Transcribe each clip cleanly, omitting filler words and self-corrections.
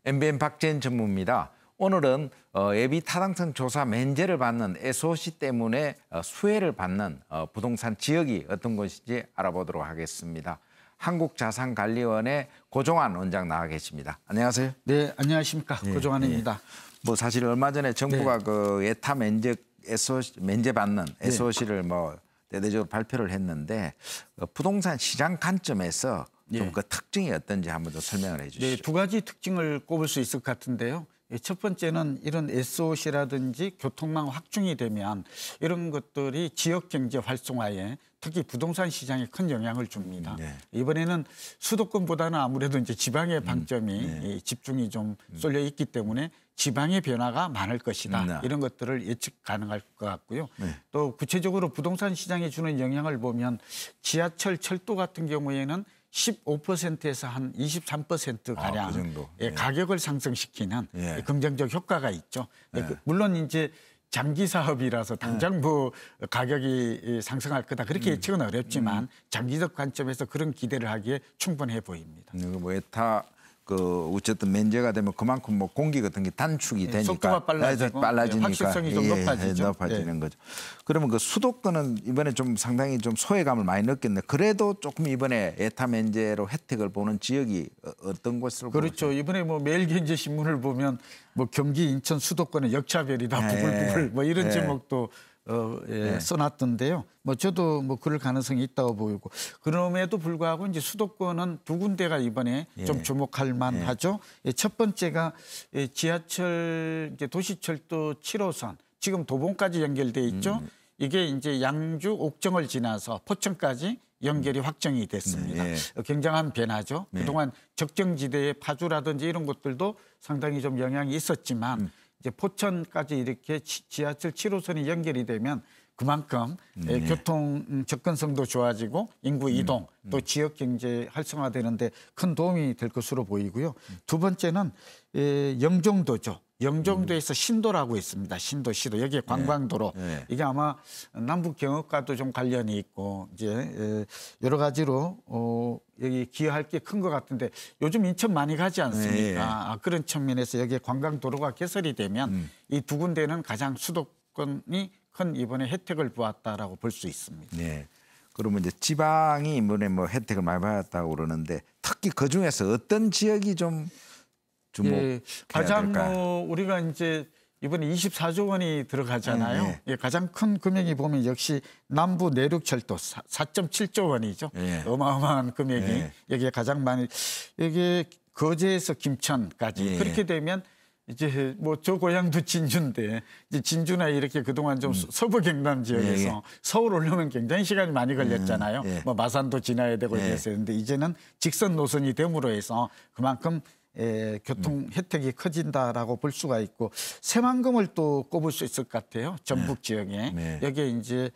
MBN 박재현 전무입니다. 오늘은 예비 타당성 조사 면제를 받는 SOC 때문에 수혜를 받는 부동산 지역이 어떤 곳인지 알아보도록 하겠습니다. 한국자산관리원의 고종환 원장 나와 계십니다. 안녕하세요. 네, 안녕하십니까. 예, 고종환입니다. 뭐 사실 얼마 전에 정부가 그 예타 면제 SOC 면제 받는 SOC를 뭐 대대적으로 발표를 했는데 부동산 시장 관점에서 좀 그 특징이 어떤지 한번 더 설명을 해주시죠. 네, 두 가지 특징을 꼽을 수 있을 것 같은데요. 첫 번째는 이런 SOC라든지 교통망 확충이 되면 이런 것들이 지역 경제 활성화에 특히 부동산 시장에 큰 영향을 줍니다. 이번에는 수도권보다는 아무래도 이제 지방의 방점이 집중이 좀 쏠려 있기 때문에 지방의 변화가 많을 것이다. 이런 것들을 예측 가능할 것 같고요. 또 구체적으로 부동산 시장에 주는 영향을 보면 지하철, 철도 같은 경우에는 15%에서 한 23%가량 그 정도. 가격을 상승시키는 긍정적 효과가 있죠. 물론 이제 장기 사업이라서 당장 뭐 가격이 상승할 거다 그렇게 예측은 어렵지만 장기적 관점에서 그런 기대를 하기에 충분해 보입니다. 뭐 예타 어쨌든 면제가 되면 그만큼 뭐 공기 같은 게 단축이 되니까 속도가 빨라지니까 확실성이 좀 높아지는 거죠. 그러면 그 수도권은 이번에 좀 상당히 좀 소외감을 많이 느꼈는데 그래도 조금 이번에 예타 면제로 혜택을 보는 지역이 어떤 곳으로 그렇죠. 보세요? 이번에 뭐 매일경제신문을 보면 뭐 경기, 인천, 수도권은 역차별이다 부글부글 뭐 이런 제목도 써놨던데요. 뭐 저도 뭐 그럴 가능성이 있다고 보이고 그럼에도 불구하고 이제 수도권은 두 군데가 이번에 좀 주목할 만하죠. 첫 번째가 지하철 이제 도시철도 7호선 지금 도봉까지 연결돼 있죠. 이게 이제 양주, 옥정을 지나서 포천까지 연결이 확정이 됐습니다. 굉장한 변화죠. 그동안 적정지대의 파주라든지 이런 것들도 상당히 좀 영향이 있었지만 이제 포천까지 이렇게 지하철 7호선이 연결이 되면 그만큼 교통 접근성도 좋아지고 인구 이동 또 지역 경제 활성화되는데 큰 도움이 될 것으로 보이고요. 두 번째는 영종도죠. 영종도에서 신도라고 있습니다. 신도. 여기에 관광도로. 이게 아마 남북 경협과도 좀 관련이 있고 이제 여러 가지로 여기 기여할 게 큰 것 같은데 요즘 인천 많이 가지 않습니까? 그런 측면에서 여기에 관광도로가 개설이 되면 이 두 군데는 가장 수도권이 큰 이번에 혜택을 보았다라고 볼 수 있습니다. 네. 그러면 이제 지방이 이번에 뭐 혜택을 많이 받았다고 그러는데 특히 그 중에서 어떤 지역이 좀 가장 뭐 우리가 이제 이번에 24조 원이 들어가잖아요. 가장 큰 금액이 보면 역시 남부 내륙철도 4.7조 원이죠. 어마어마한 금액이 여기에 가장 많이 여기에 거제에서 김천까지 그렇게 되면 이제 뭐 저 고향도 진주인데 이제 진주나 이렇게 그동안 좀 서부 경남 지역에서 서울 오려면 굉장히 시간이 많이 걸렸잖아요. 뭐 마산도 지나야 되고 이랬어요. 근데 이제는 직선 노선이 됨으로 해서 그만큼 교통 혜택이 커진다라고 볼 수가 있고 새만금을 또 꼽을 수 있을 것 같아요. 전북 지역에 여기에 이제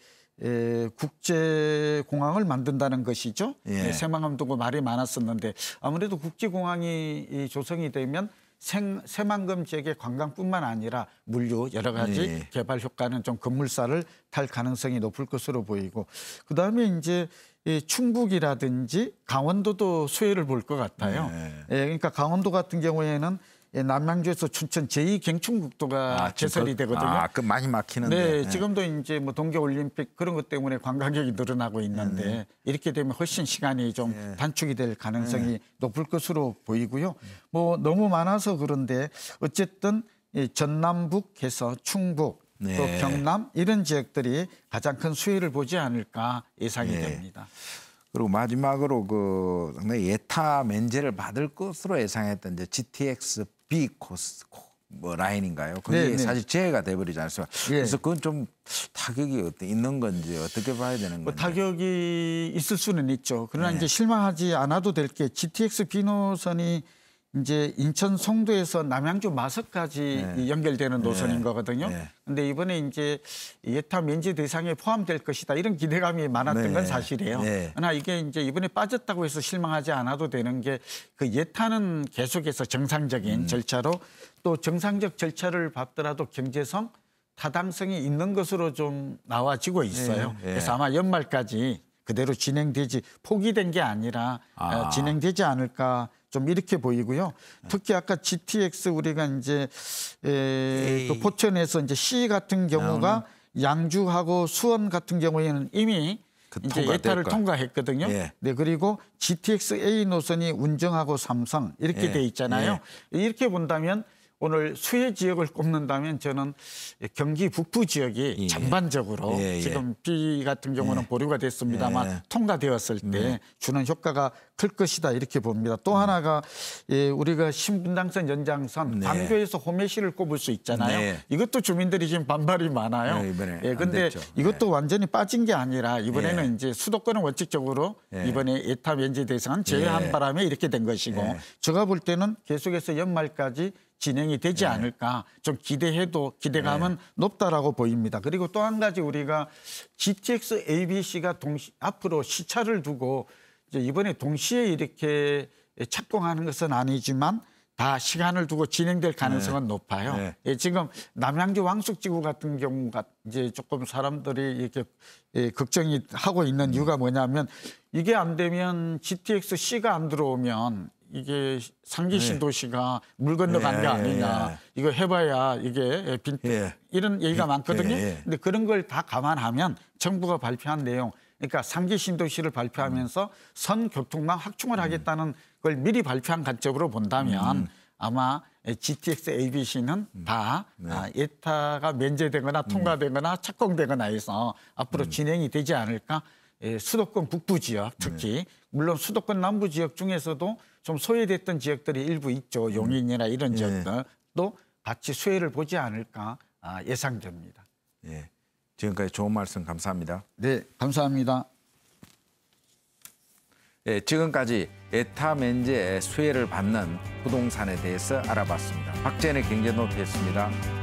국제공항을 만든다는 것이죠. 새만금 두고 말이 많았었는데 아무래도 국제공항이 조성이 되면 새만금 지역의 관광뿐만 아니라 물류 여러 가지 개발 효과는 좀 급물살을 탈 가능성이 높을 것으로 보이고 그다음에 이제 충북이라든지 강원도도 수혜를 볼 것 같아요. 그러니까 강원도 같은 경우에는 남양주에서 춘천 제2경춘국도가 개설이 되거든요. 그 많이 막히는데. 지금도 이제 뭐 동계올림픽 그런 것 때문에 관광객이 늘어나고 있는데 이렇게 되면 훨씬 시간이 좀 단축이 될 가능성이 높을 것으로 보이고요. 뭐 너무 많아서 그런데 어쨌든 전남북해서 충북 또 경남 이런 지역들이 가장 큰 수혜를 보지 않을까 예상이 됩니다. 그리고 마지막으로 그 상당히 예타 면제를 받을 것으로 예상했던 이제 GTX B 코스 뭐 라인인가요? 그게 사실 재해가 돼버리지 않습니까? 그래서 그건 좀 타격이 있는 건지 어떻게 봐야 되는 건지. 타격이 있을 수는 있죠. 그러나 이제 실망하지 않아도 될 게 GTX B 노선이 이제 인천 송도에서 남양주 마석까지 연결되는 노선인 거거든요. 근데 이번에 이제 예타 면제 대상에 포함될 것이다 이런 기대감이 많았던 건 사실이에요. 그러나 이게 이제 이번에 빠졌다고 해서 실망하지 않아도 되는 게 그 예타는 계속해서 정상적인 절차로 또 정상적 절차를 밟더라도 경제성, 타당성이 있는 것으로 좀 나와지고 있어요. 그래서 아마 연말까지 그대로 진행되지 포기된 게 아니라 진행되지 않을까 좀 이렇게 보이고요. 특히 아까 GTX 우리가 이제 그 포천에서 이제 C 같은 경우가 양주하고 수원 같은 경우에는 이미 이제 예타를 통과했거든요. 예. 네, 그리고 GTX-A 노선이 운정하고 삼성 이렇게 돼 있잖아요. 이렇게 본다면 오늘 수해 지역을 꼽는다면 저는 경기 북부 지역이 전반적으로 지금 B 같은 경우는 보류가 됐습니다만 통과되었을 때 주는 효과가 클 것이다 이렇게 봅니다. 또 하나가 우리가 신분당선 연장선 광교에서 호메시를 꼽을 수 있잖아요. 이것도 주민들이 지금 반발이 많아요. 그런데 이것도 완전히 빠진 게 아니라 이번에는 이제 수도권은 원칙적으로 이번에 예타 면제 대상은 제외한 바람에 이렇게 된 것이고 제가 볼 때는 계속해서 연말까지 진행이 되지 않을까 좀 기대감은 높다라고 보입니다. 그리고 또 한 가지 우리가 GTX ABC가 앞으로 시차를 두고 이제 이번에 동시에 이렇게 착공하는 것은 아니지만 다 시간을 두고 진행될 가능성은 높아요. 지금 남양주 왕숙지구 같은 경우가 이제 조금 사람들이 이렇게 걱정이 하고 있는 이유가 뭐냐면 이게 안 되면 GTX C가 안 들어오면 이게 상기 신도시가 물 건너간 게 아니냐. 이거 해봐야 이게 이런 얘기가 많거든요. 근데 그런 걸 다 감안하면 정부가 발표한 내용, 그러니까 상기 신도시를 발표하면서 선 교통망 확충을 하겠다는 걸 미리 발표한 관점으로 본다면 아마 GTX ABC는 다 예타가 면제되거나 통과되거나 착공되거나 해서 앞으로 진행이 되지 않을까. 수도권 북부 지역 특히 물론 수도권 남부 지역 중에서도 좀 소외됐던 지역들이 일부 있죠. 용인이나 이런 지역들도 같이 수혜를 보지 않을까 예상됩니다. 지금까지 좋은 말씀 감사합니다. 네, 감사합니다. 지금까지 예타 면제 수혜를 받는 부동산에 대해서 알아봤습니다. 박재현의 경제노트였습니다.